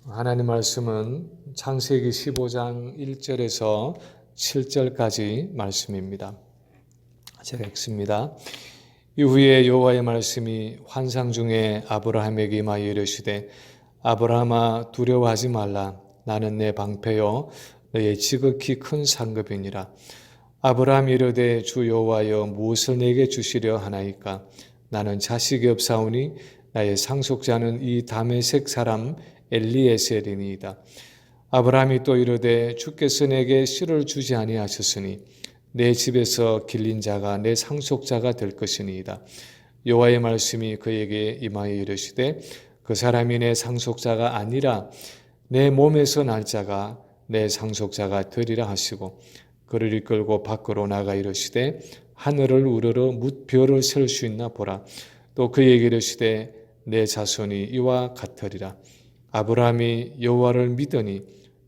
하나님 말씀은 창세기 15장 1절에서 7절까지 말씀입니다. 제가 읽습니다. 이후에 여호와의 말씀이 환상 중에 아브라함에게 임하여 이르시되 아브라함아 두려워하지 말라. 나는 내 방패요 너의 지극히 큰 상급이니라. 아브라함이 이르되 주 여호와여 무엇을 내게 주시려 하나이까. 나는 자식이 없사오니 나의 상속자는 이 다메섹 사람 엘리에셀이니이다. 아브라함이 또 이르되 주께서 내게 씨를 주지 아니하셨으니 내 집에서 길린 자가 내 상속자가 될 것이니이다. 여호와의 말씀이 그에게 임하여 이르시되 그 사람이 내 상속자가 아니라 내 몸에서 날 자가 내 상속자가 되리라 하시고 그를 이끌고 밖으로 나가 이르시되 하늘을 우러러 뭇별을 셀 수 있나 보라. 또 그에게 이르시되 내 자손이 이와 같으리라. 아브라함이 여호와를 믿으니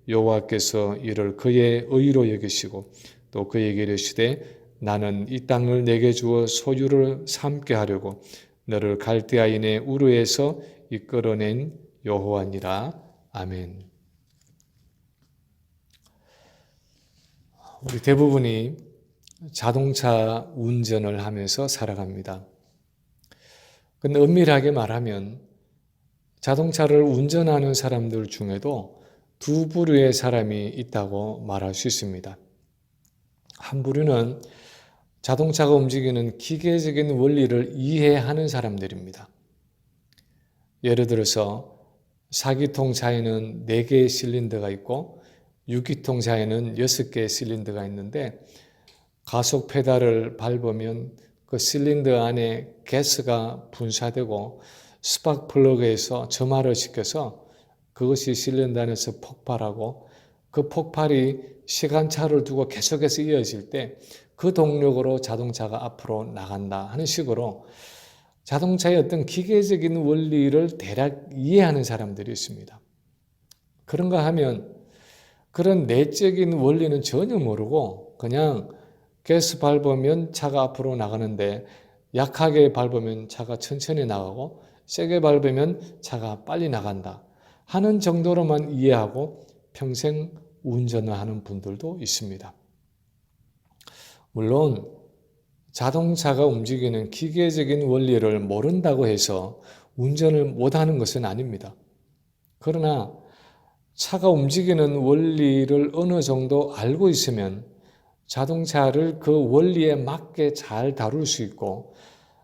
여호와께서 이를 그의 의로 여기시고 또 그에게 이르시되 나는 이 땅을 내게 주어 소유를 삼게 하려고 너를 갈대아인의 우르에서 이끌어낸 여호와니라. 아멘. 우리 대부분이 자동차 운전을 하면서 살아갑니다. 근데 엄밀하게 말하면 자동차를 운전하는 사람들 중에도 두 부류의 사람이 있다고 말할 수 있습니다. 한 부류는 자동차가 움직이는 기계적인 원리를 이해하는 사람들입니다. 예를 들어서 4기통 차에는 4개의 실린더가 있고 6기통 차에는 6개의 실린더가 있는데 가속 페달을 밟으면 그 실린더 안에 가스가 분사되고 스파크 플러그에서 점화를 시켜서 그것이 실린더 안에서 폭발하고 그 폭발이 시간차를 두고 계속해서 이어질 때 그 동력으로 자동차가 앞으로 나간다 하는 식으로 자동차의 어떤 기계적인 원리를 대략 이해하는 사람들이 있습니다. 그런가 하면 그런 내적인 원리는 전혀 모르고 그냥 가스 밟으면 차가 앞으로 나가는데 약하게 밟으면 차가 천천히 나가고 세게 밟으면 차가 빨리 나간다 하는 정도로만 이해하고 평생 운전을 하는 분들도 있습니다. 물론 자동차가 움직이는 기계적인 원리를 모른다고 해서 운전을 못하는 것은 아닙니다. 그러나 차가 움직이는 원리를 어느 정도 알고 있으면 자동차를 그 원리에 맞게 잘 다룰 수 있고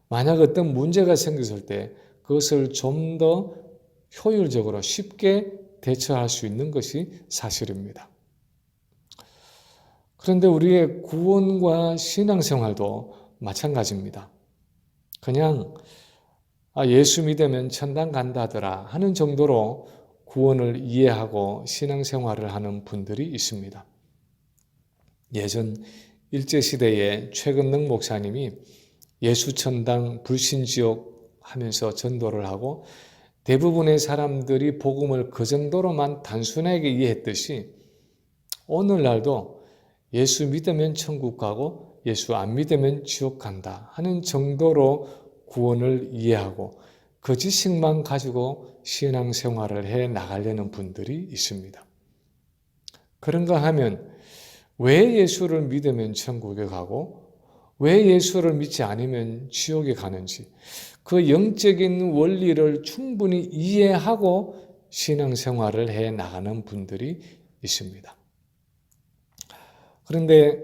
만약 어떤 문제가 생겼을 때 그것을 좀 더 효율적으로 쉽게 대처할 수 있는 것이 사실입니다. 그런데 우리의 구원과 신앙생활도 마찬가지입니다. 그냥 예수 믿으면 천당 간다더라 하는 정도로 구원을 이해하고 신앙생활을 하는 분들이 있습니다. 예전 일제시대에 최근능 목사님이 예수천당 불신지옥 하면서 전도를 하고 대부분의 사람들이 복음을 그 정도로만 단순하게 이해했듯이 오늘날도 예수 믿으면 천국 가고 예수 안 믿으면 지옥 간다 하는 정도로 구원을 이해하고 그 지식만 가지고 신앙생활을 해 나가려는 분들이 있습니다. 그런가 하면 왜 예수를 믿으면 천국에 가고 왜 예수를 믿지 않으면 지옥에 가는지 그 영적인 원리를 충분히 이해하고 신앙생활을 해 나가는 분들이 있습니다. 그런데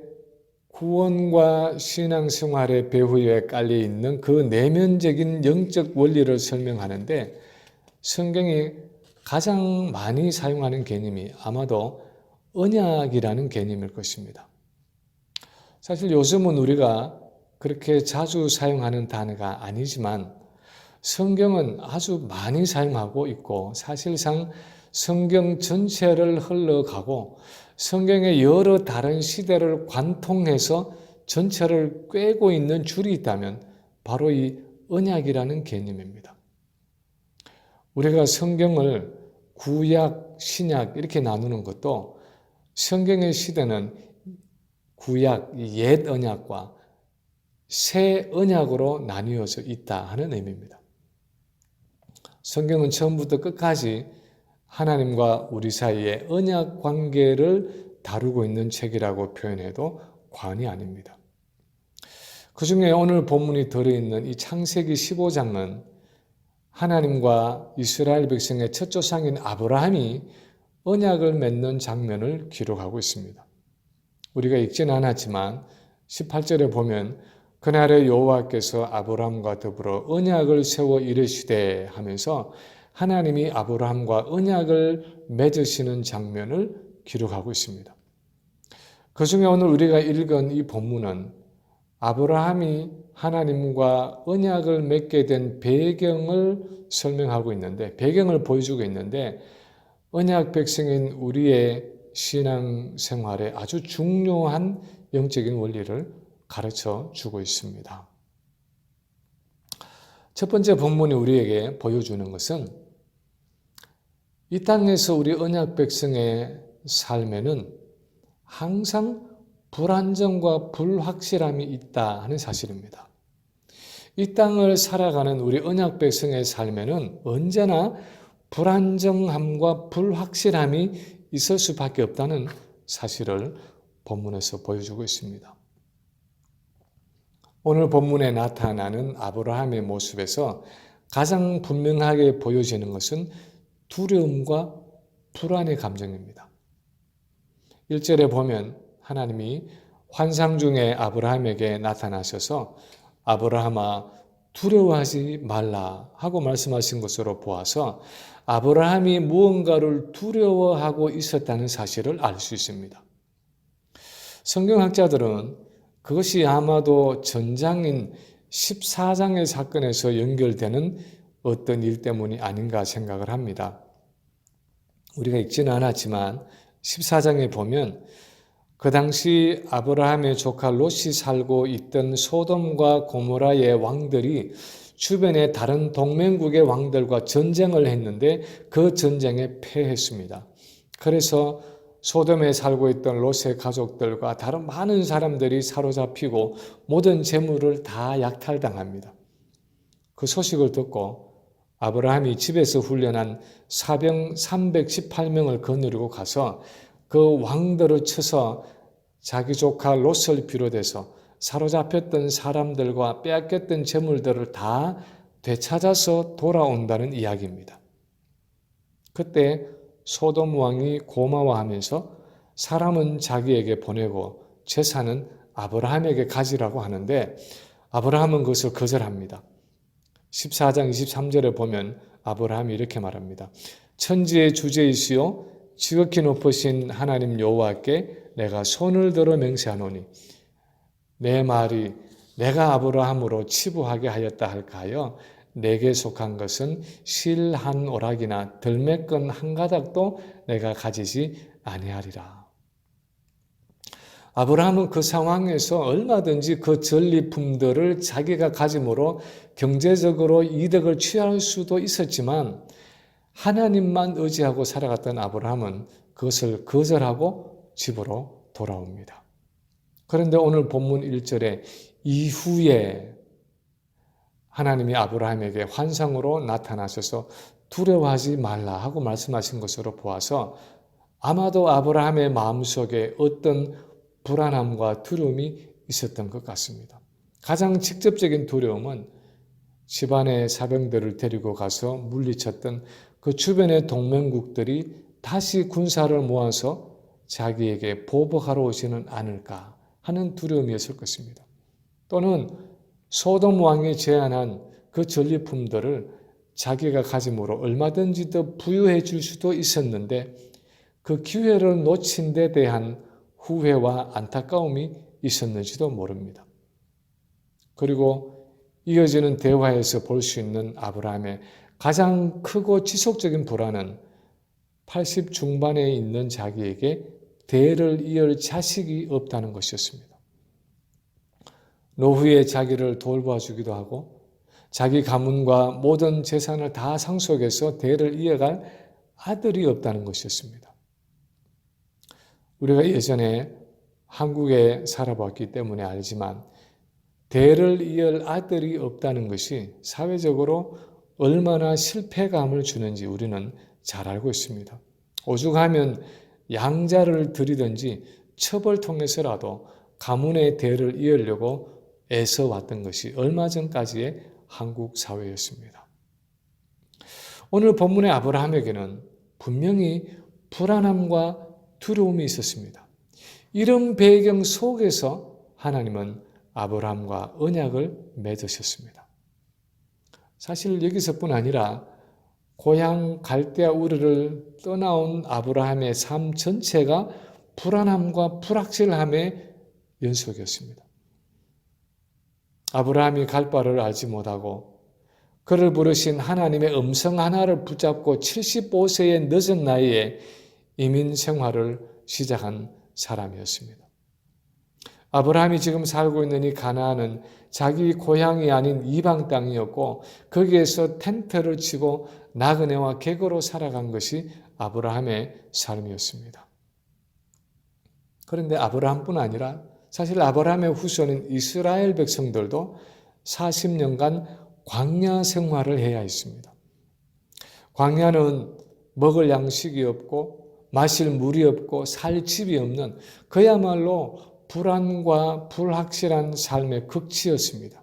구원과 신앙생활의 배후에 깔려있는 그 내면적인 영적 원리를 설명하는데 성경이 가장 많이 사용하는 개념이 아마도 언약이라는 개념일 것입니다. 사실 요즘은 우리가 그렇게 자주 사용하는 단어가 아니지만 성경은 아주 많이 사용하고 있고 사실상 성경 전체를 흘러가고 성경의 여러 다른 시대를 관통해서 전체를 꿰고 있는 줄이 있다면 바로 이 언약이라는 개념입니다. 우리가 성경을 구약, 신약 이렇게 나누는 것도 성경의 시대는 구약, 옛 언약과 새 언약으로 나뉘어져 있다 하는 의미입니다. 성경은 처음부터 끝까지 하나님과 우리 사이의 언약 관계를 다루고 있는 책이라고 표현해도 과언이 아닙니다. 그 중에 오늘 본문이 들어있는 이 창세기 15장은 하나님과 이스라엘 백성의 첫 조상인 아브라함이 언약을 맺는 장면을 기록하고 있습니다. 우리가 읽지는 않았지만 18절에 보면 그날에 여호와께서 아브라함과 더불어 언약을 세워 이르시되 하면서 하나님이 아브라함과 언약을 맺으시는 장면을 기록하고 있습니다. 그 중에 오늘 우리가 읽은 이 본문은 아브라함이 하나님과 언약을 맺게 된 배경을 설명하고 있는데, 배경을 보여주고 있는데, 언약 백성인 우리의 신앙 생활에 아주 중요한 영적인 원리를 가르쳐 주고 있습니다. 첫 번째 본문이 우리에게 보여주는 것은 이 땅에서 우리 언약 백성의 삶에는 항상 불안정과 불확실함이 있다 하는 사실입니다. 이 땅을 살아가는 우리 언약 백성의 삶에는 언제나 불안정함과 불확실함이 있을 수밖에 없다는 사실을 본문에서 보여주고 있습니다. 오늘 본문에 나타나는 아브라함의 모습에서 가장 분명하게 보여지는 것은 두려움과 불안의 감정입니다. 1절에 보면 하나님이 환상 중에 아브라함에게 나타나셔서 아브라함아 두려워하지 말라 하고 말씀하신 것으로 보아서 아브라함이 무언가를 두려워하고 있었다는 사실을 알 수 있습니다. 성경학자들은 그것이 아마도 전장인 14장의 사건에서 연결되는 어떤 일 때문이 아닌가 생각을 합니다. 우리가 읽지는 않았지만 14장에 보면 그 당시 아브라함의 조카 롯이 살고 있던 소돔과 고모라의 왕들이 주변의 다른 동맹국의 왕들과 전쟁을 했는데 그 전쟁에 패했습니다. 그래서 소돔에 살고 있던 롯의 가족들과 다른 많은 사람들이 사로잡히고 모든 재물을 다 약탈당합니다. 그 소식을 듣고 아브라함이 집에서 훈련한 사병 318명을 거느리고 가서 그 왕들을 쳐서 자기 조카 롯을 비롯해서 사로잡혔던 사람들과 빼앗겼던 재물들을 다 되찾아서 돌아온다는 이야기입니다. 그때 소돔 왕이 고마워하면서 사람은 자기에게 보내고 재산은 아브라함에게 가지라고 하는데 아브라함은 그것을 거절합니다. 14장 23절에 보면 아브라함이 이렇게 말합니다. 천지의 주제이시오 지극히 높으신 하나님 여호와께 내가 손을 들어 맹세하노니 내 말이 내가 아브라함으로 치부하게 하였다 할까 하여 내게 속한 것은 실 한 오락이나 들매끈 한 가닥도 내가 가지지 아니하리라. 아브라함은 그 상황에서 얼마든지 그 전리품들을 자기가 가짐으로 경제적으로 이득을 취할 수도 있었지만 하나님만 의지하고 살아갔던 아브라함은 그것을 거절하고 집으로 돌아옵니다. 그런데 오늘 본문 1절에 이후에 하나님이 아브라함에게 환상으로 나타나셔서 두려워하지 말라 하고 말씀하신 것으로 보아서 아마도 아브라함의 마음속에 어떤 불안함과 두려움이 있었던 것 같습니다. 가장 직접적인 두려움은 집안의 사병들을 데리고 가서 물리쳤던 그 주변의 동맹국들이 다시 군사를 모아서 자기에게 보복하러 오지는 않을까 하는 두려움이었을 것입니다. 또는 소돔 왕이 제안한 그 전리품들을 자기가 가짐으로 얼마든지 더 부유해 줄 수도 있었는데 그 기회를 놓친 데 대한 후회와 안타까움이 있었는지도 모릅니다. 그리고 이어지는 대화에서 볼 수 있는 아브라함의 가장 크고 지속적인 불안은 80 중반에 있는 자기에게 대를 이을 자식이 없다는 것이었습니다. 노후에 자기를 돌봐주기도 하고 자기 가문과 모든 재산을 다 상속해서 대를 이어갈 아들이 없다는 것이었습니다. 우리가 예전에 한국에 살아봤기 때문에 알지만 대를 이을 아들이 없다는 것이 사회적으로 얼마나 실패감을 주는지 우리는 잘 알고 있습니다. 오죽하면 양자를 들이든지 첩을 통해서라도 가문의 대를 이으려고 애써 왔던 것이 얼마 전까지의 한국 사회였습니다. 오늘 본문의 아브라함에게는 분명히 불안함과 두려움이 있었습니다. 이런 배경 속에서 하나님은 아브라함과 언약을 맺으셨습니다. 사실 여기서뿐 아니라 고향 갈대아 우르를 떠나온 아브라함의 삶 전체가 불안함과 불확실함의 연속이었습니다. 아브라함이 갈 바를 알지 못하고 그를 부르신 하나님의 음성 하나를 붙잡고 75세의 늦은 나이에 이민 생활을 시작한 사람이었습니다. 아브라함이 지금 살고 있는 이 가나안은 자기 고향이 아닌 이방 땅이었고 거기에서 텐트를 치고 나그네와 객으로 살아간 것이 아브라함의 삶이었습니다. 그런데 아브라함뿐 아니라 사실 아브라함의 후손인 이스라엘 백성들도 40년간 광야 생활을 해야 했습니다. 광야는 먹을 양식이 없고 마실 물이 없고 살 집이 없는 그야말로 불안과 불확실한 삶의 극치였습니다.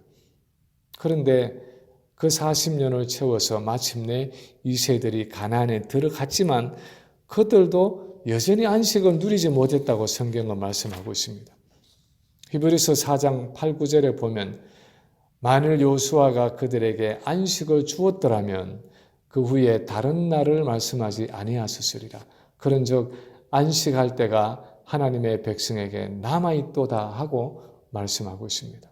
그런데 그 40년을 채워서 마침내 이세들이 가나안에 들어갔지만 그들도 여전히 안식을 누리지 못했다고 성경은 말씀하고 있습니다. 히브리서 4장 8, 9절에 보면 만일 여호수아가 그들에게 안식을 주었더라면 그 후에 다른 날을 말씀하지 아니하셨으리라. 그런즉 안식할 때가 하나님의 백성에게 남아있도다 하고 말씀하고 있습니다.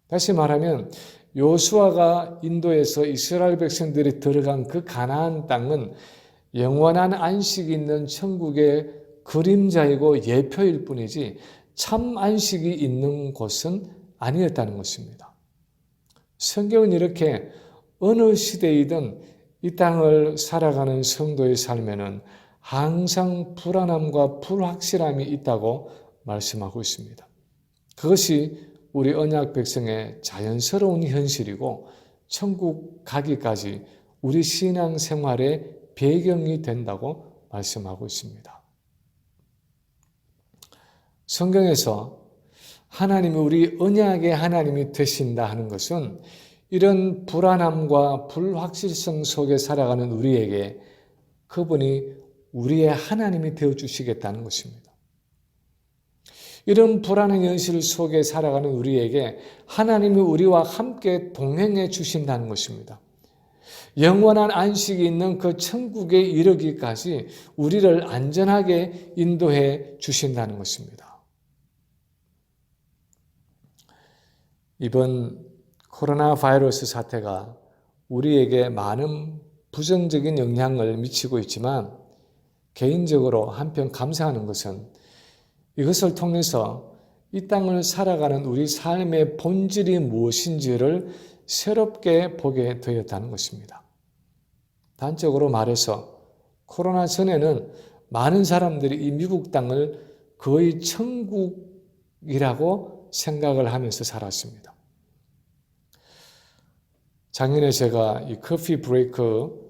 다시 말하면 여호수아가 인도에서 이스라엘 백성들이 들어간 그 가나안 땅은 영원한 안식이 있는 천국의 그림자이고 예표일 뿐이지 참 안식이 있는 곳은 아니었다는 것입니다. 성경은 이렇게 어느 시대이든 이 땅을 살아가는 성도의 삶에는 항상 불안함과 불확실함이 있다고 말씀하고 있습니다. 그것이 우리 언약 백성의 자연스러운 현실이고 천국 가기까지 우리 신앙 생활의 배경이 된다고 말씀하고 있습니다. 성경에서 하나님이 우리 언약의 하나님이 되신다 하는 것은 이런 불안함과 불확실성 속에 살아가는 우리에게 그분이 우리의 하나님이 되어주시겠다는 것입니다. 이런 불안한 현실 속에 살아가는 우리에게 하나님이 우리와 함께 동행해 주신다는 것입니다. 영원한 안식이 있는 그 천국에 이르기까지 우리를 안전하게 인도해 주신다는 것입니다. 이번 코로나 바이러스 사태가 우리에게 많은 부정적인 영향을 미치고 있지만 개인적으로 한편 감사하는 것은 이것을 통해서 이 땅을 살아가는 우리 삶의 본질이 무엇인지를 새롭게 보게 되었다는 것입니다. 단적으로 말해서 코로나 전에는 많은 사람들이 이 미국 땅을 거의 천국이라고 생각을 하면서 살았습니다. 작년에 제가 이 커피 브레이크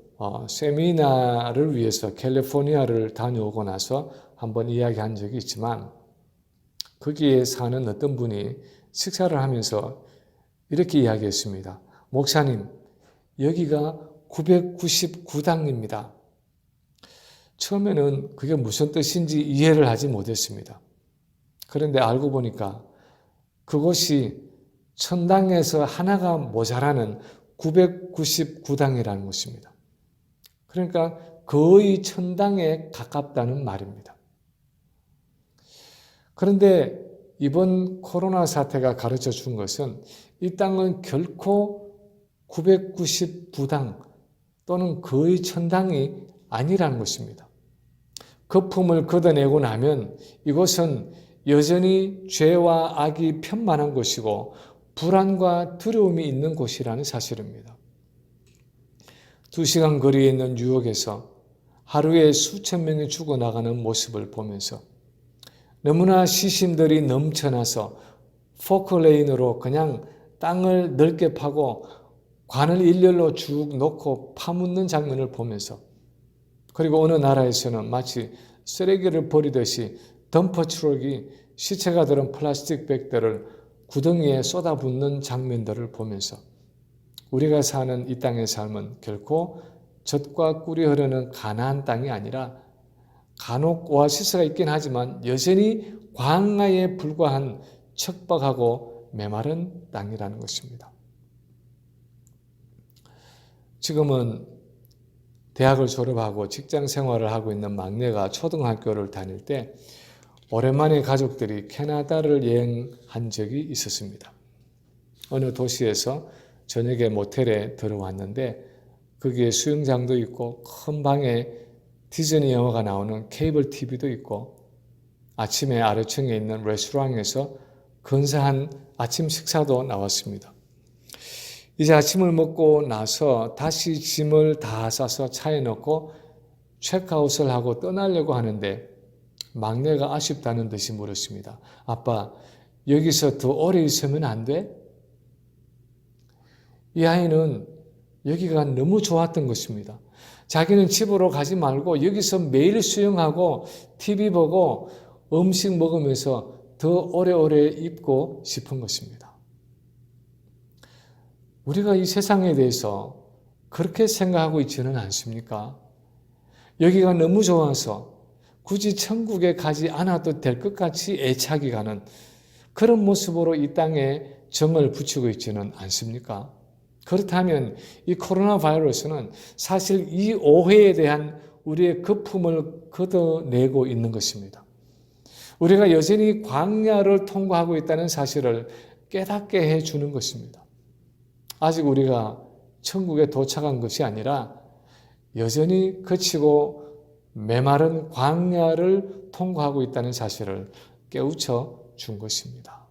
세미나를 위해서 캘리포니아를 다녀오고 나서 한번 이야기한 적이 있지만 거기에 사는 어떤 분이 식사를 하면서 이렇게 이야기했습니다. 목사님, 여기가 999당입니다. 처음에는 그게 무슨 뜻인지 이해를 하지 못했습니다. 그런데 알고 보니까 그곳이 천당에서 하나가 모자라는 999당이라는 것입니다. 그러니까 거의 천당에 가깝다는 말입니다. 그런데 이번 코로나 사태가 가르쳐 준 것은 이 땅은 결코 999당 또는 거의 천당이 아니라는 것입니다. 거품을 걷어내고 나면 이곳은 여전히 죄와 악이 편만한 곳이고 불안과 두려움이 있는 곳이라는 사실입니다. 2시간 거리에 있는 뉴욕에서 하루에 수천 명이 죽어나가는 모습을 보면서 너무나 시신들이 넘쳐나서 포크레인으로 그냥 땅을 넓게 파고 관을 일렬로 쭉 놓고 파묻는 장면을 보면서 그리고 어느 나라에서는 마치 쓰레기를 버리듯이 덤퍼 트럭이 시체가 들은 플라스틱 백들을 구덩이에 쏟아붓는 장면들을 보면서 우리가 사는 이 땅의 삶은 결코 젖과 꿀이 흐르는 가나안 땅이 아니라 간혹 오아시스가 있긴 하지만 여전히 광야에 불과한 척박하고 메마른 땅이라는 것입니다. 지금은 대학을 졸업하고 직장 생활을 하고 있는 막내가 초등학교를 다닐 때 오랜만에 가족들이 캐나다를 여행한 적이 있었습니다. 어느 도시에서 저녁에 모텔에 들어왔는데 거기에 수영장도 있고 큰 방에 디즈니 영화가 나오는 케이블 TV도 있고 아침에 아래층에 있는 레스토랑에서 근사한 아침 식사도 나왔습니다. 이제 아침을 먹고 나서 다시 짐을 다 싸서 차에 넣고 체크아웃을 하고 떠나려고 하는데 막내가 아쉽다는 듯이 물었습니다. 아빠, 여기서 더 오래 있으면 안 돼? 이 아이는 여기가 너무 좋았던 것입니다. 자기는 집으로 가지 말고 여기서 매일 수영하고 TV 보고 음식 먹으면서 더 오래오래 있고 싶은 것입니다. 우리가 이 세상에 대해서 그렇게 생각하고 있지는 않습니까? 여기가 너무 좋아서 굳이 천국에 가지 않아도 될 것 같이 애착이 가는 그런 모습으로 이 땅에 정을 붙이고 있지는 않습니까? 그렇다면 이 코로나 바이러스는 사실 이 오해에 대한 우리의 거품을 걷어내고 있는 것입니다. 우리가 여전히 광야를 통과하고 있다는 사실을 깨닫게 해주는 것입니다. 아직 우리가 천국에 도착한 것이 아니라 여전히 거치고 메마른 광야를 통과하고 있다는 사실을 깨우쳐 준 것입니다.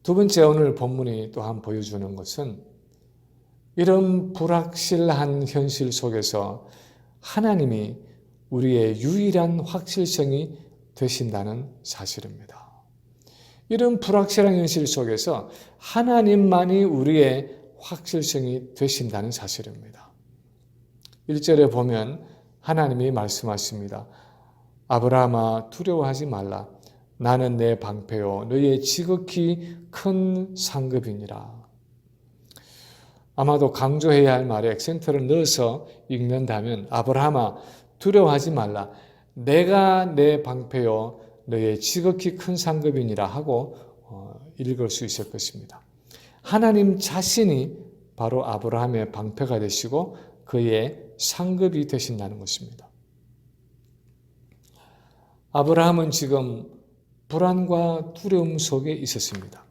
두 번째 오늘 본문이 또한 보여주는 것은 이런 불확실한 현실 속에서 하나님이 우리의 유일한 확실성이 되신다는 사실입니다. 이런 불확실한 현실 속에서 하나님만이 우리의 확실성이 되신다는 사실입니다. 1절에 보면 하나님이 말씀하십니다. 아브라함아 두려워하지 말라. 나는 내 방패요 너의 지극히 큰 상급이니라. 아마도 강조해야 할 말에 액센트를 넣어서 읽는다면 아브라함아 두려워하지 말라. 내가 내 방패요 너의 지극히 큰 상급이니라 하고 읽을 수 있을 것입니다. 하나님 자신이 바로 아브라함의 방패가 되시고 그의 상급이 되신다는 것입니다. 아브라함은 지금 불안과 두려움 속에 있었습니다.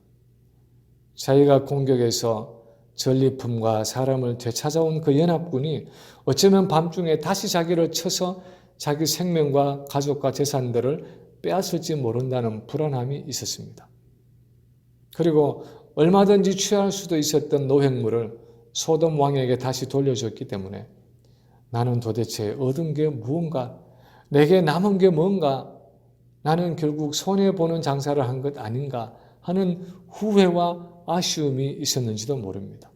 자기가 공격해서 전리품과 사람을 되찾아온 그 연합군이 어쩌면 밤중에 다시 자기를 쳐서 자기 생명과 가족과 재산들을 빼앗을지 모른다는 불안함이 있었습니다. 그리고 얼마든지 취할 수도 있었던 노획물을 소돔 왕에게 다시 돌려줬기 때문에 나는 도대체 얻은 게 무언가? 내게 남은 게 뭔가? 나는 결국 손해보는 장사를 한 것 아닌가 하는 후회와 아쉬움이 있었는지도 모릅니다.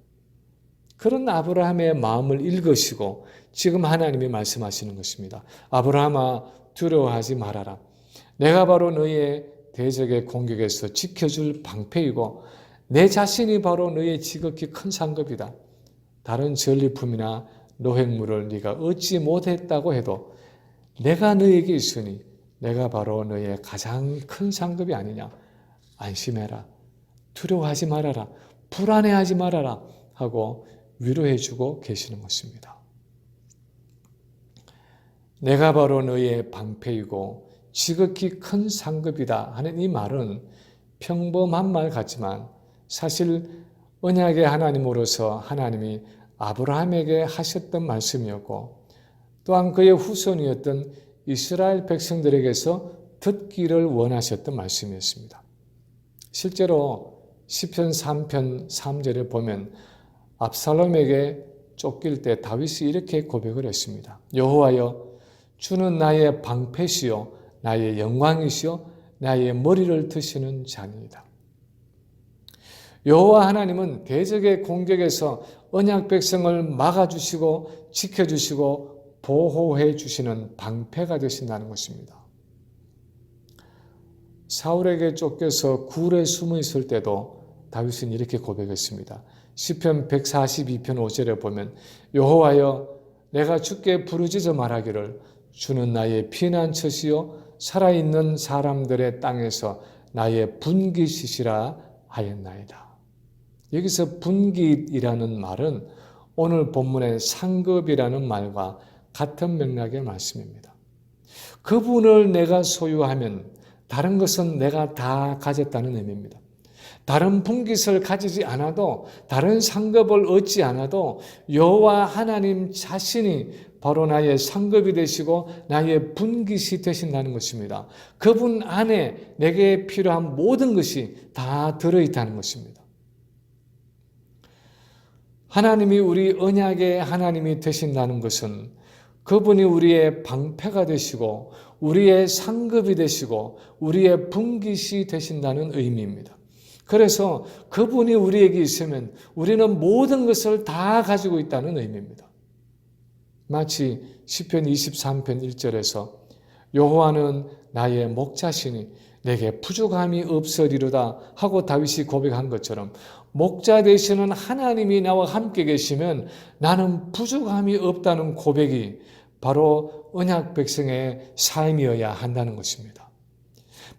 그런 아브라함의 마음을 읽으시고 지금 하나님이 말씀하시는 것입니다. 아브라함아 두려워하지 말아라. 내가 바로 너의 대적의 공격에서 지켜줄 방패이고 내 자신이 바로 너의 지극히 큰 상급이다. 다른 전리품이나 노획물을 네가 얻지 못했다고 해도 내가 너에게 있으니 내가 바로 너의 가장 큰 상급이 아니냐. 안심해라. 두려워하지 말아라. 불안해하지 말아라 하고 위로해주고 계시는 것입니다. 내가 바로 너의 방패이고 지극히 큰 상급이다 하는 이 말은 평범한 말 같지만 사실 언약의 하나님으로서 하나님이 아브라함에게 하셨던 말씀이었고 또한 그의 후손이었던 이스라엘 백성들에게서 듣기를 원하셨던 말씀이었습니다. 실제로 시편 3편 3절에 보면 압살롬에게 쫓길 때 다윗이 이렇게 고백을 했습니다. 여호와여 주는 나의 방패시요 나의 영광이시요 나의 머리를 드시는 자니이다. 여호와 하나님은 대적의 공격에서 언약 백성을 막아주시고 지켜주시고 보호해 주시는 방패가 되신다는 것입니다. 사울에게 쫓겨서 굴에 숨어 있을 때도 다윗은 이렇게 고백했습니다. 시편 142편 5절에 보면 여호와여 내가 주께 부르짖어 말하기를 주는 나의 피난처시요 살아있는 사람들의 땅에서 나의 분깃이시라 하였나이다. 여기서 분깃이라는 말은 오늘 본문의 상급이라는 말과 같은 맥락의 말씀입니다. 그분을 내가 소유하면 다른 것은 내가 다 가졌다는 의미입니다. 다른 분깃을 가지지 않아도 다른 상급을 얻지 않아도 여호와 하나님 자신이 바로 나의 상급이 되시고 나의 분깃이 되신다는 것입니다. 그분 안에 내게 필요한 모든 것이 다 들어있다는 것입니다. 하나님이 우리 언약의 하나님이 되신다는 것은 그분이 우리의 방패가 되시고 우리의 상급이 되시고 우리의 분깃이 되신다는 의미입니다. 그래서 그분이 우리에게 있으면 우리는 모든 것을 다 가지고 있다는 의미입니다. 마치 시편 23편 1절에서 여호와는 나의 목자시니 내게 부족함이 없으리로다 하고 다윗이 고백한 것처럼 목자 되시는 하나님이 나와 함께 계시면 나는 부족함이 없다는 고백이 바로 언약 백성의 삶이어야 한다는 것입니다.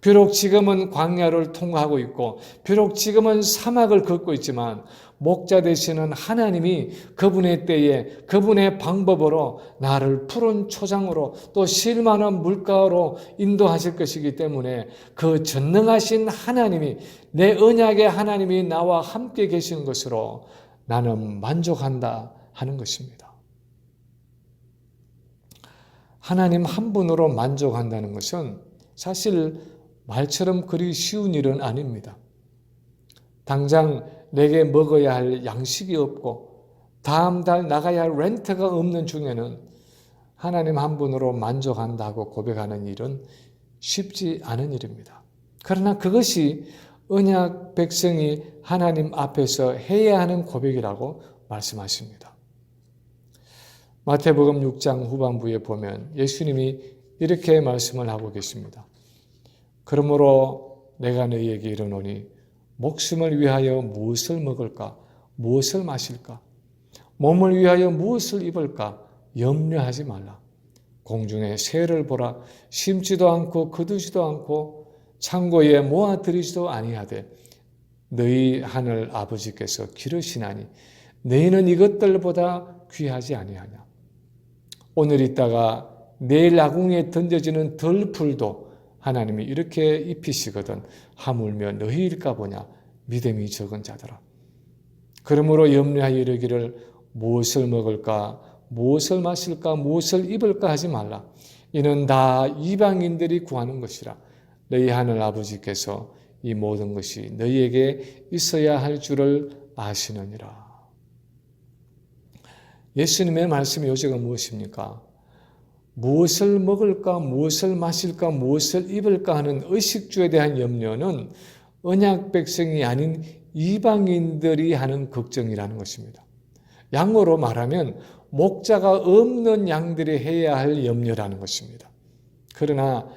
비록 지금은 광야를 통과하고 있고 비록 지금은 사막을 걷고 있지만 목자 되시는 하나님이 그분의 때에 그분의 방법으로 나를 푸른 초장으로 또 쉴만한 물가로 인도하실 것이기 때문에 그 전능하신 하나님이 내 언약의 하나님이 나와 함께 계시는 것으로 나는 만족한다 하는 것입니다. 하나님 한 분으로 만족한다는 것은 사실 말처럼 그리 쉬운 일은 아닙니다. 당장 내게 먹어야 할 양식이 없고 다음 달 나가야 할 렌트가 없는 중에는 하나님 한 분으로 만족한다고 고백하는 일은 쉽지 않은 일입니다. 그러나 그것이 언약 백성이 하나님 앞에서 해야 하는 고백이라고 말씀하십니다. 마태복음 6장 후반부에 보면 예수님이 이렇게 말씀을 하고 계십니다. 그러므로 내가 너희에게 이르노니 목숨을 위하여 무엇을 먹을까? 무엇을 마실까? 몸을 위하여 무엇을 입을까? 염려하지 말라. 공중의 새를 보라. 심지도 않고 거두지도 않고 창고에 모아들이지도 아니하되 너희 하늘 아버지께서 기르시나니 너희는 이것들보다 귀하지 아니하냐. 오늘 있다가 내일 아궁이에 던져지는 덜풀도 하나님이 이렇게 입히시거든 하물며 너희일까 보냐 믿음이 적은 자들아. 그러므로 염려하여 이르기를 무엇을 먹을까 무엇을 마실까 무엇을 입을까 하지 말라. 이는 다 이방인들이 구하는 것이라. 너희 하늘 아버지께서 이 모든 것이 너희에게 있어야 할 줄을 아시느니라. 예수님의 말씀의 요지가 무엇입니까? 무엇을 먹을까, 무엇을 마실까, 무엇을 입을까 하는 의식주에 대한 염려는 언약 백성이 아닌 이방인들이 하는 걱정이라는 것입니다. 양어로 말하면 목자가 없는 양들이 해야 할 염려라는 것입니다. 그러나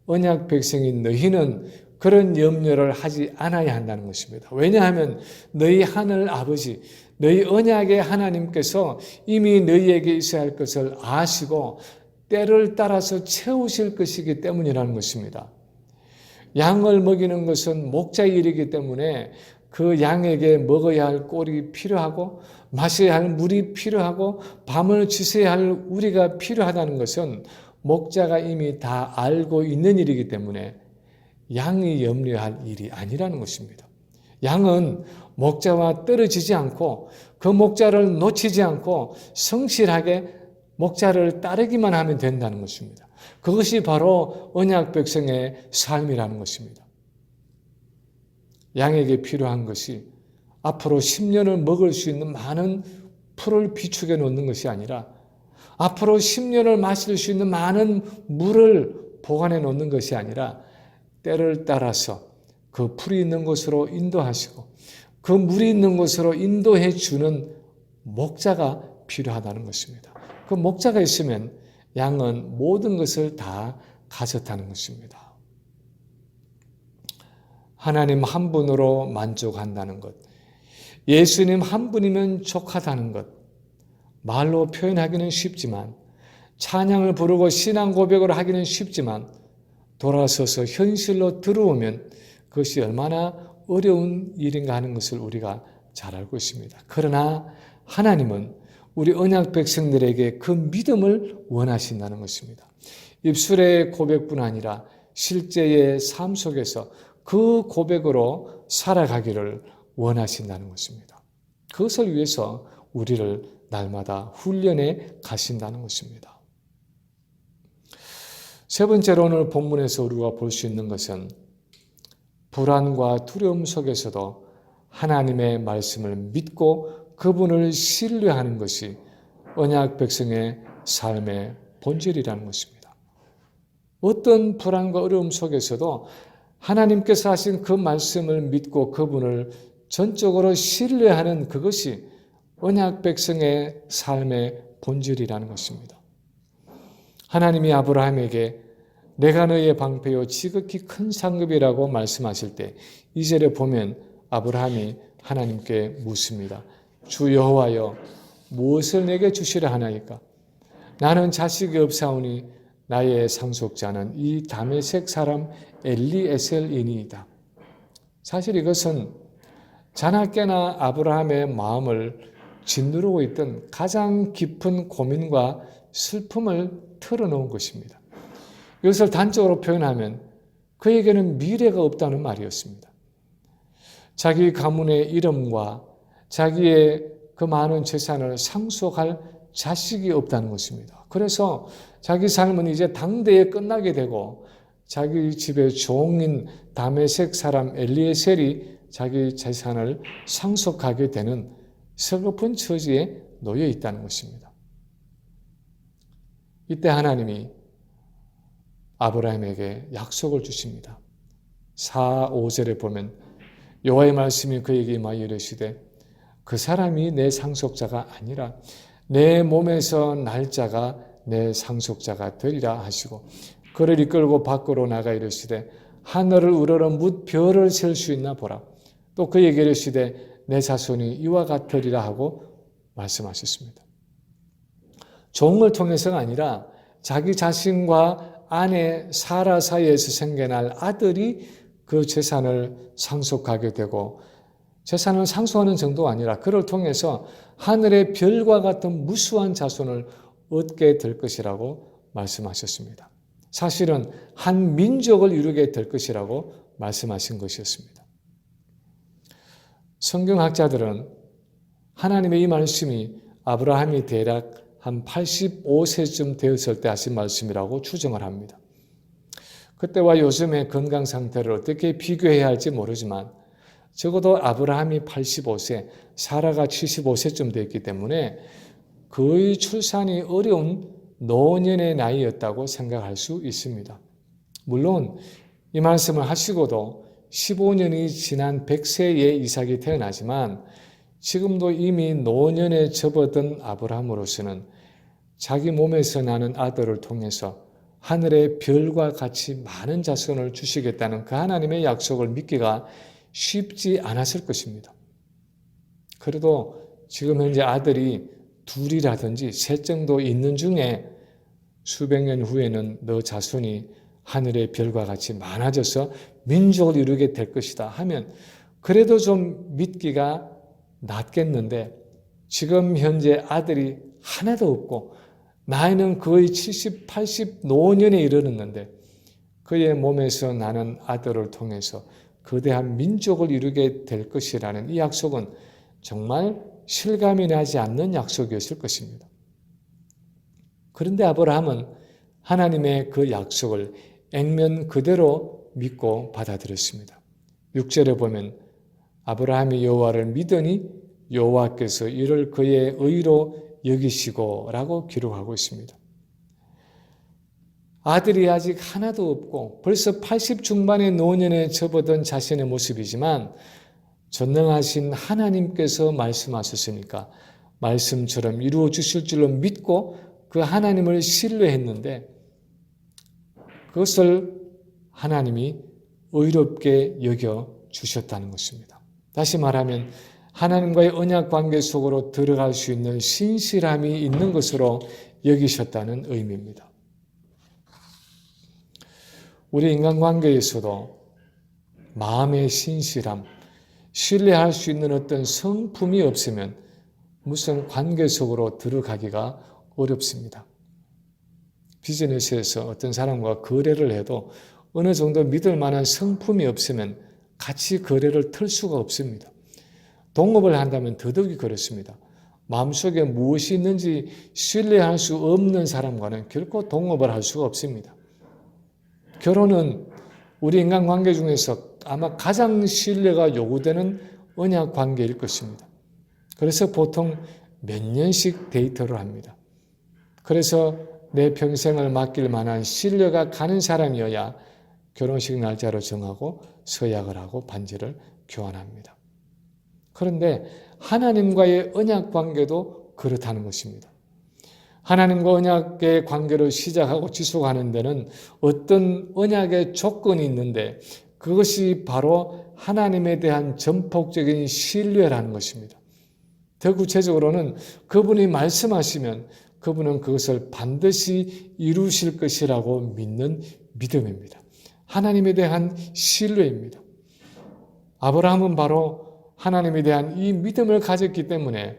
언약 백성인 너희는 그런 염려를 하지 않아야 한다는 것입니다. 왜냐하면 너희 하늘 아버지, 너희 언약의 하나님께서 이미 너희에게 있어야 할 것을 아시고 때를 따라서 채우실 것이기 때문이라는 것입니다. 양을 먹이는 것은 목자의 일이기 때문에 그 양에게 먹어야 할 꼴이 필요하고 마셔야 할 물이 필요하고 밤을 지새야 할 우리가 필요하다는 것은 목자가 이미 다 알고 있는 일이기 때문에 양이 염려할 일이 아니라는 것입니다. 양은 목자와 떨어지지 않고 그 목자를 놓치지 않고 성실하게 목자를 따르기만 하면 된다는 것입니다. 그것이 바로 언약 백성의 삶이라는 것입니다. 양에게 필요한 것이 앞으로 10년을 먹을 수 있는 많은 풀을 비축해 놓는 것이 아니라 앞으로 10년을 마실 수 있는 많은 물을 보관해 놓는 것이 아니라 때를 따라서 그 풀이 있는 곳으로 인도하시고 그 물이 있는 곳으로 인도해 주는 목자가 필요하다는 것입니다. 그 목자가 있으면 양은 모든 것을 다 가졌다는 것입니다. 하나님 한 분으로 만족한다는 것, 예수님 한 분이면 족하다는 것, 말로 표현하기는 쉽지만, 찬양을 부르고 신앙 고백을 하기는 쉽지만, 돌아서서 현실로 들어오면 그것이 얼마나 어려운 일인가 하는 것을 우리가 잘 알고 있습니다. 그러나 하나님은 우리 언약 백성들에게 그 믿음을 원하신다는 것입니다. 입술의 고백뿐 아니라 실제의 삶 속에서 그 고백으로 살아가기를 원하신다는 것입니다. 그것을 위해서 우리를 날마다 훈련해 가신다는 것입니다. 세 번째로 오늘 본문에서 우리가 볼 수 있는 것은 불안과 두려움 속에서도 하나님의 말씀을 믿고 그분을 신뢰하는 것이 언약 백성의 삶의 본질이라는 것입니다. 어떤 불안과 어려움 속에서도 하나님께서 하신 그 말씀을 믿고 그분을 전적으로 신뢰하는 그것이 언약 백성의 삶의 본질이라는 것입니다. 하나님이 아브라함에게 내가 너의 방패요 지극히 큰 상급이라고 말씀하실 때 2절에 보면 아브라함이 하나님께 묻습니다. 주 여호와여 무엇을 내게 주시려 하나이까? 나는 자식이 없사오니 나의 상속자는 이 다메섹 사람 엘리에셀이니이다. 사실 이것은 자나깨나 아브라함의 마음을 짓누르고 있던 가장 깊은 고민과 슬픔을 털어놓은 것입니다. 이것을 단적으로 표현하면 그에게는 미래가 없다는 말이었습니다. 자기 가문의 이름과 자기의 그 많은 재산을 상속할 자식이 없다는 것입니다. 그래서 자기 삶은 이제 당대에 끝나게 되고 자기 집의 종인 다메섹 사람 엘리에셀이 자기 재산을 상속하게 되는 서글픈 처지에 놓여 있다는 것입니다. 이때 하나님이 아브라함에게 약속을 주십니다. 4, 5절에 보면 여호와의 말씀이 그에게 임하여 이르시되 그 사람이 내 상속자가 아니라 내 몸에서 날 자가 내 상속자가 되리라 하시고 그를 이끌고 밖으로 나가 이르시되 하늘을 우러러 뭇 별을 셀 수 있나 보라. 또 그에게 이르시되 내 자손이 이와 같으리라 하고 말씀하셨습니다. 종을 통해서가 아니라 자기 자신과 아내 사라 사이에서 생겨날 아들이 그 재산을 상속하게 되고 재산을 상속하는 정도가 아니라 그를 통해서 하늘의 별과 같은 무수한 자손을 얻게 될 것이라고 말씀하셨습니다. 사실은 한 민족을 이루게 될 것이라고 말씀하신 것이었습니다. 성경학자들은 하나님의 이 말씀이 아브라함이 대략 한 85세쯤 되었을 때 하신 말씀이라고 추정을 합니다. 그때와 요즘의 건강 상태를 어떻게 비교해야 할지 모르지만 적어도 아브라함이 85세, 사라가 75세쯤 됐기 때문에 거의 출산이 어려운 노년의 나이였다고 생각할 수 있습니다. 물론 이 말씀을 하시고도 15년이 지난 100세에 이삭이 태어나지만 지금도 이미 노년에 접어든 아브라함으로서는 자기 몸에서 나는 아들을 통해서 하늘의 별과 같이 많은 자손을 주시겠다는 그 하나님의 약속을 믿기가 쉽지 않았을 것입니다. 그래도 지금 현재 아들이 둘이라든지 셋 정도 있는 중에 수백 년 후에는 너 자손이 하늘의 별과 같이 많아져서 민족을 이루게 될 것이다 하면 그래도 좀 믿기가 낫겠는데 지금 현재 아들이 하나도 없고 나이는 거의 70, 80 노년에 이르렀는데 그의 몸에서 나는 아들을 통해서 거대한 민족을 이루게 될 것이라는 이 약속은 정말 실감이 나지 않는 약속이었을 것입니다. 그런데 아브라함은 하나님의 그 약속을 액면 그대로 믿고 받아들였습니다. 6절에 보면 아브라함이 여호와를 믿으니 여호와께서 이를 그의 의로 여기시고 라고 기록하고 있습니다. 아들이 아직 하나도 없고 벌써 80 중반의 노년에 접어든 자신의 모습이지만 전능하신 하나님께서 말씀하셨으니까 말씀처럼 이루어 주실 줄로 믿고 그 하나님을 신뢰했는데 그것을 하나님이 의롭게 여겨 주셨다는 것입니다. 다시 말하면 하나님과의 언약 관계 속으로 들어갈 수 있는 신실함이 있는 것으로 여기셨다는 의미입니다. 우리 인간관계에서도 마음의 신실함, 신뢰할 수 있는 어떤 성품이 없으면 무슨 관계 속으로 들어가기가 어렵습니다. 비즈니스에서 어떤 사람과 거래를 해도 어느 정도 믿을 만한 성품이 없으면 같이 거래를 틀 수가 없습니다. 동업을 한다면 더더욱이 그렇습니다. 마음속에 무엇이 있는지 신뢰할 수 없는 사람과는 결코 동업을 할 수가 없습니다. 결혼은 우리 인간관계 중에서 아마 가장 신뢰가 요구되는 언약 관계일 것입니다. 그래서 보통 몇 년씩 데이트를 합니다. 그래서 내 평생을 맡길 만한 신뢰가 가는 사람이어야 결혼식 날짜를 정하고 서약을 하고 반지를 교환합니다. 그런데 하나님과의 언약 관계도 그렇다는 것입니다. 하나님과 언약의 관계를 시작하고 지속하는 데는 어떤 언약의 조건이 있는데 그것이 바로 하나님에 대한 전폭적인 신뢰라는 것입니다. 더 구체적으로는 그분이 말씀하시면 그분은 그것을 반드시 이루실 것이라고 믿는 믿음입니다. 하나님에 대한 신뢰입니다. 아브라함은 바로 하나님에 대한 이 믿음을 가졌기 때문에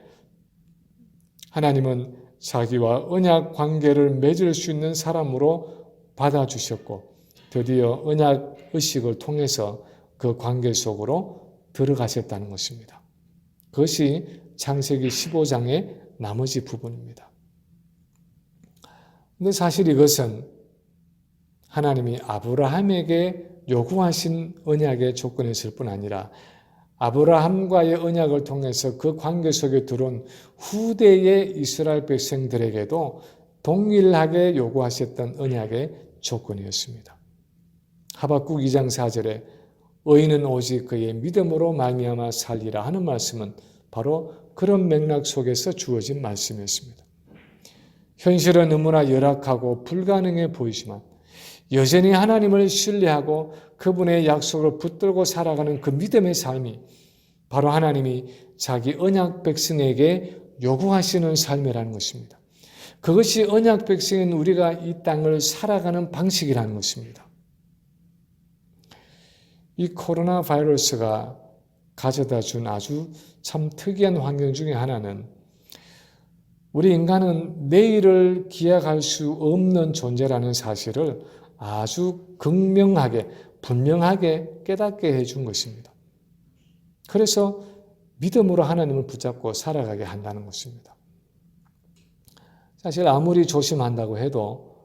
하나님은 자기와 언약 관계를 맺을 수 있는 사람으로 받아주셨고 드디어 언약 의식을 통해서 그 관계 속으로 들어가셨다는 것입니다. 그것이 창세기 15장의 나머지 부분입니다. 그런데 사실 이것은 하나님이 아브라함에게 요구하신 언약의 조건이었을 뿐 아니라 아브라함과의 언약을 통해서 그 관계 속에 들어온 후대의 이스라엘 백성들에게도 동일하게 요구하셨던 언약의 조건이었습니다. 하박국 2장 4절에 의인은 오직 그의 믿음으로 말미암아 살리라 하는 말씀은 바로 그런 맥락 속에서 주어진 말씀이었습니다. 현실은 너무나 열악하고 불가능해 보이지만 여전히 하나님을 신뢰하고 그분의 약속을 붙들고 살아가는 그 믿음의 삶이 바로 하나님이 자기 언약 백성에게 요구하시는 삶이라는 것입니다. 그것이 언약 백성인 우리가 이 땅을 살아가는 방식이라는 것입니다. 이 코로나 바이러스가 가져다 준 아주 참 특이한 환경 중에 하나는 우리 인간은 내일을 기약할 수 없는 존재라는 사실을 아주 극명하게 분명하게 깨닫게 해준 것입니다. 그래서 믿음으로 하나님을 붙잡고 살아가게 한다는 것입니다. 사실 아무리 조심한다고 해도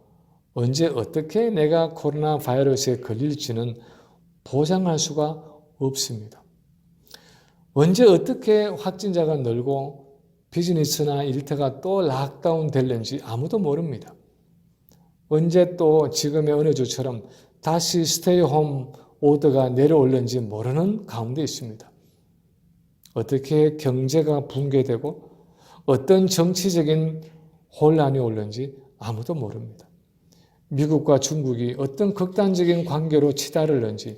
언제 어떻게 내가 코로나 바이러스에 걸릴지는 보장할 수가 없습니다. 언제 어떻게 확진자가 늘고 비즈니스나 일터가 또 락다운 될는지 아무도 모릅니다. 언제 또 지금의 어느 주처럼 다시 스테이홈 오더가 내려올는지 모르는 가운데 있습니다. 어떻게 경제가 붕괴되고 어떤 정치적인 혼란이 올는지 아무도 모릅니다. 미국과 중국이 어떤 극단적인 관계로 치달을는지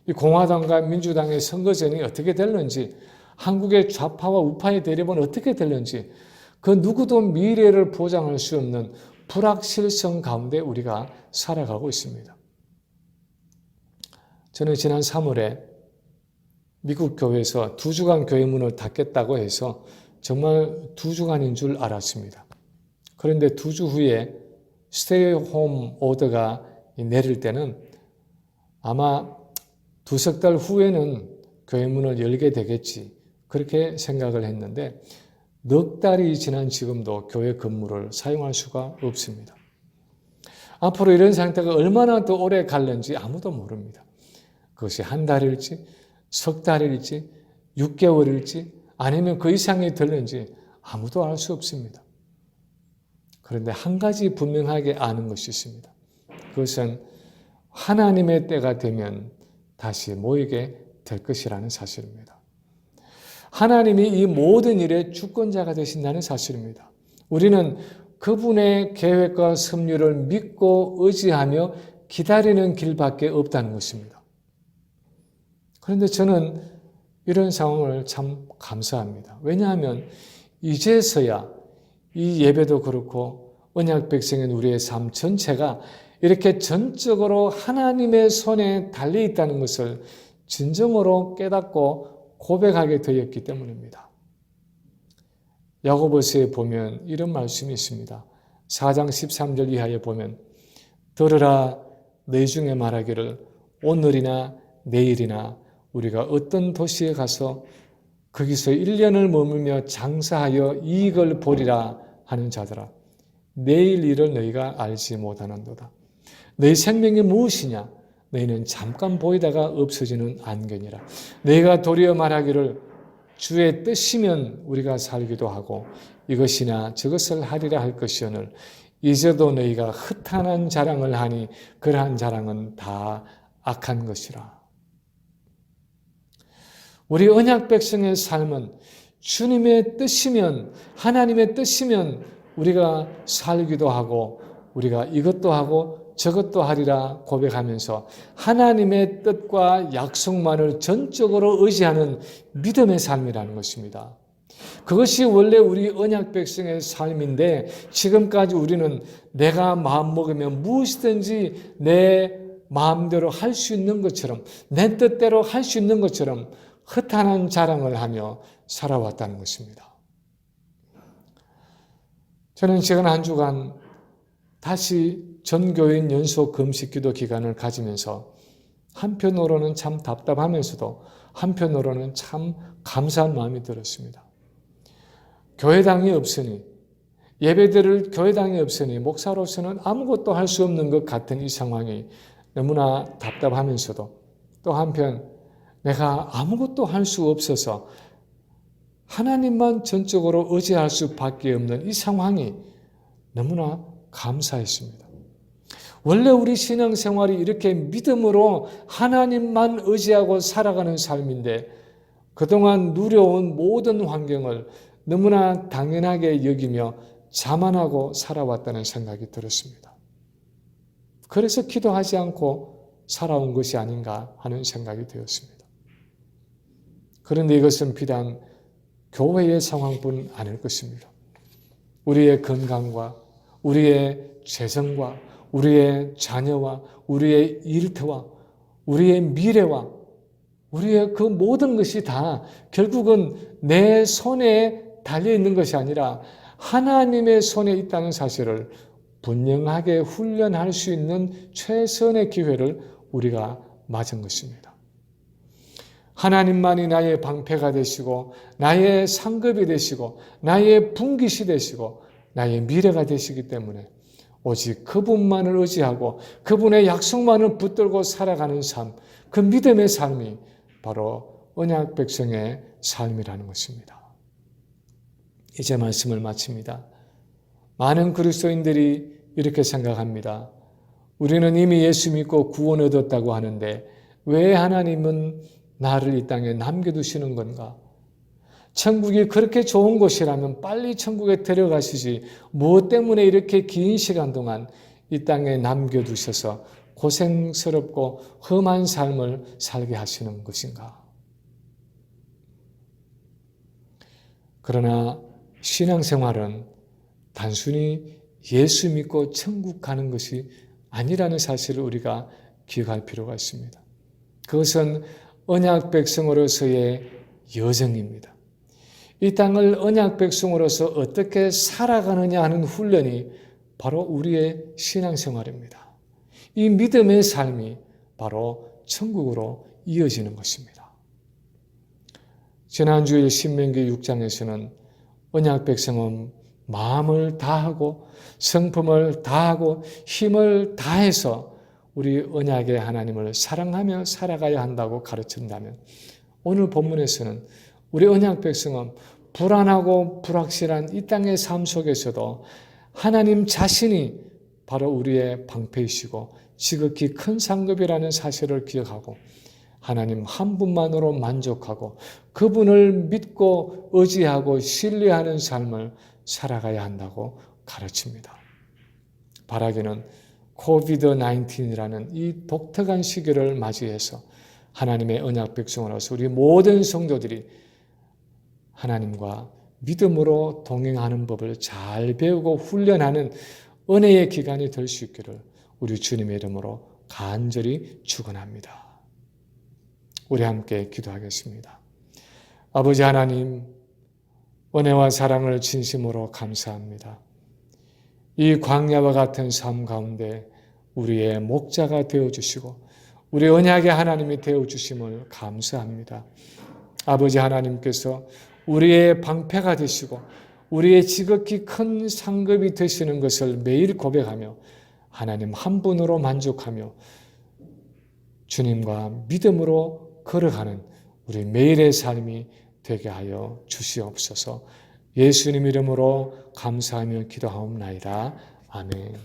이 공화당과 민주당의 선거전이 어떻게 될는지 한국의 좌파와 우파의 대립은 어떻게 될는지 그 누구도 미래를 보장할 수 없는 불확실성 가운데 우리가 살아가고 있습니다. 저는 지난 3월에 미국 교회에서 2주간 교회 문을 닫겠다고 해서 정말 2주간인 줄 알았습니다. 그런데 2주 후에 스테이 홈 오더가 내릴 때는 아마 2석 달 후에는 교회 문을 열게 되겠지 그렇게 생각을 했는데 넉 달이 지난 지금도 교회 건물을 사용할 수가 없습니다. 앞으로 이런 상태가 얼마나 더 오래 갈는지 아무도 모릅니다. 그것이 한 달일지 석 달일지 6개월일지 아니면 그 이상이 될는지 아무도 알 수 없습니다. 그런데 한 가지 분명하게 아는 것이 있습니다. 그것은 하나님의 때가 되면 다시 모이게 될 것이라는 사실입니다. 하나님이 이 모든 일의 주권자가 되신다는 사실입니다. 우리는 그분의 계획과 섭리를 믿고 의지하며 기다리는 길밖에 없다는 것입니다. 그런데 저는 이런 상황을 참 감사합니다. 왜냐하면 이제서야 이 예배도 그렇고 언약 백성인 우리의 삶 전체가 이렇게 전적으로 하나님의 손에 달려 있다는 것을 진정으로 깨닫고 고백하게 되었기 때문입니다. 야고보서에 보면 이런 말씀이 있습니다. 4장 13절 이하에 보면 들으라 너희 중에 말하기를 오늘이나 내일이나 우리가 어떤 도시에 가서 거기서 1년을 머물며 장사하여 이익을 보리라 하는 자들아 내일 일을 너희가 알지 못하는도다. 너희 생명이 무엇이냐? 너희는 잠깐 보이다가 없어지는 안개니라. 너희가 도리어 말하기를 주의 뜻이면 우리가 살기도 하고 이것이나 저것을 하리라 할 것이오늘 이제도 너희가 흩한한 자랑을 하니 그러한 자랑은 다 악한 것이라. 우리 언약 백성의 삶은 주님의 뜻이면 하나님의 뜻이면 우리가 살기도 하고 우리가 이것도 하고 저것도 하리라 고백하면서 하나님의 뜻과 약속만을 전적으로 의지하는 믿음의 삶이라는 것입니다. 그것이 원래 우리 언약 백성의 삶인데 지금까지 우리는 내가 마음먹으면 무엇이든지 내 마음대로 할 수 있는 것처럼 내 뜻대로 할 수 있는 것처럼 허탄한 자랑을 하며 살아왔다는 것입니다. 저는 지난 한 주간 다시 전교인 연속 금식기도 기간을 가지면서 한편으로는 참 답답하면서도 한편으로는 참 감사한 마음이 들었습니다. 교회당이 없으니 예배드릴 교회당이 없으니 목사로서는 아무것도 할 수 없는 것 같은 이 상황이 너무나 답답하면서도 또 한편 내가 아무것도 할 수 없어서 하나님만 전적으로 의지할 수밖에 없는 이 상황이 너무나 감사했습니다. 원래 우리 신앙생활이 이렇게 믿음으로 하나님만 의지하고 살아가는 삶인데 그동안 누려온 모든 환경을 너무나 당연하게 여기며 자만하고 살아왔다는 생각이 들었습니다. 그래서 기도하지 않고 살아온 것이 아닌가 하는 생각이 되었습니다. 그런데 이것은 비단 교회의 상황뿐 아닐 것입니다. 우리의 건강과 우리의 재정과 우리의 자녀와 우리의 일터와 우리의 미래와 우리의 그 모든 것이 다 결국은 내 손에 달려있는 것이 아니라 하나님의 손에 있다는 사실을 분명하게 훈련할 수 있는 최선의 기회를 우리가 맞은 것입니다. 하나님만이 나의 방패가 되시고 나의 상급이 되시고 나의 분깃이 되시고 나의 미래가 되시기 때문에 오직 그분만을 의지하고 그분의 약속만을 붙들고 살아가는 삶, 그 믿음의 삶이 바로 언약 백성의 삶이라는 것입니다. 이제 말씀을 마칩니다. 많은 그리스도인들이 이렇게 생각합니다. 우리는 이미 예수 믿고 구원 얻었다고 하는데 왜 하나님은 나를 이 땅에 남겨두시는 건가? 천국이 그렇게 좋은 곳이라면 빨리 천국에 데려가시지 무엇 때문에 이렇게 긴 시간 동안 이 땅에 남겨두셔서 고생스럽고 험한 삶을 살게 하시는 것인가? 그러나 신앙생활은 단순히 예수 믿고 천국 가는 것이 아니라는 사실을 우리가 기억할 필요가 있습니다. 그것은 언약 백성으로서의 여정입니다. 이 땅을 언약 백성으로서 어떻게 살아가느냐 하는 훈련이 바로 우리의 신앙생활입니다. 이 믿음의 삶이 바로 천국으로 이어지는 것입니다. 지난주일 신명기 6장에서는 언약 백성은 마음을 다하고 성품을 다하고 힘을 다해서 우리 언약의 하나님을 사랑하며 살아가야 한다고 가르친다면 오늘 본문에서는 우리 언약 백성은 불안하고 불확실한 이 땅의 삶 속에서도 하나님 자신이 바로 우리의 방패이시고 지극히 큰 상급이라는 사실을 기억하고 하나님 한 분만으로 만족하고 그분을 믿고 의지하고 신뢰하는 삶을 살아가야 한다고 가르칩니다. 바라기는 코비드-19이라는 이 독특한 시기를 맞이해서 하나님의 언약 백성으로서 우리 모든 성도들이 하나님과 믿음으로 동행하는 법을 잘 배우고 훈련하는 은혜의 기간이 될 수 있기를 우리 주님의 이름으로 간절히 축원합니다. 우리 함께 기도하겠습니다. 아버지 하나님, 은혜와 사랑을 진심으로 감사합니다. 이 광야와 같은 삶 가운데 우리의 목자가 되어주시고 우리 언약의 하나님이 되어주심을 감사합니다. 아버지 하나님께서 우리의 방패가 되시고 우리의 지극히 큰 상급이 되시는 것을 매일 고백하며 하나님 한 분으로 만족하며 주님과 믿음으로 걸어가는 우리 매일의 삶이 되게 하여 주시옵소서. 예수님 이름으로 감사하며 기도하옵나이다. 아멘.